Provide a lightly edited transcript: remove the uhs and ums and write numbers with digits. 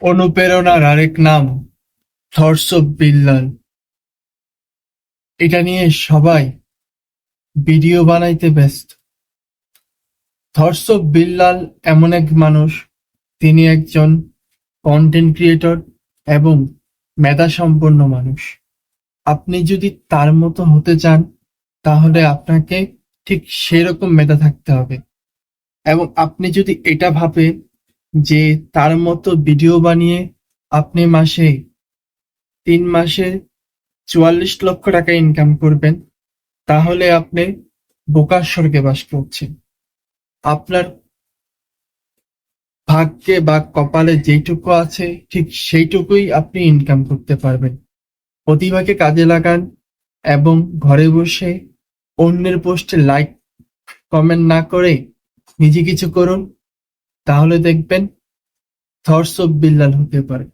অনুপ্রেরণার আরেক নাম থটস অফ বিল্লাল। এটা নিয়ে সবাই ভিডিও বানাইতে ব্যস্ত। থটস অফ বিল্লাল এমন এক মানুষ, তিনি একজন কন্টেন্ট ক্রিয়েটর এবং মেধাসম্পন্ন মানুষ। আপনি যদি তার মতো হতে চান তাহলে আপনাকে ঠিক সেরকম মেধা থাকতে হবে, এবং আপনি যদি এটা ভাবেন যে তার মতো ভিডিও বানিয়ে আপনি মাসে 3 মাসে 44 লক্ষ টাকা ইনকাম করবেন, তাহলে আপনি বোকার স্বর্গে বাস করছেন। আপনার ভাগ্যে বা কপালে যেটুকু আছে ঠিক সেইটুকুই আপনি ইনকাম করতে পারবেন। প্রতিভাকে কাজে লাগান এবং ঘরে বসে অন্যের পোস্টে লাইক কমেন্ট না করে নিজে কিছু করুন, তাহলে দেখবেন থটস অফ বিল্লাল হতে পারে।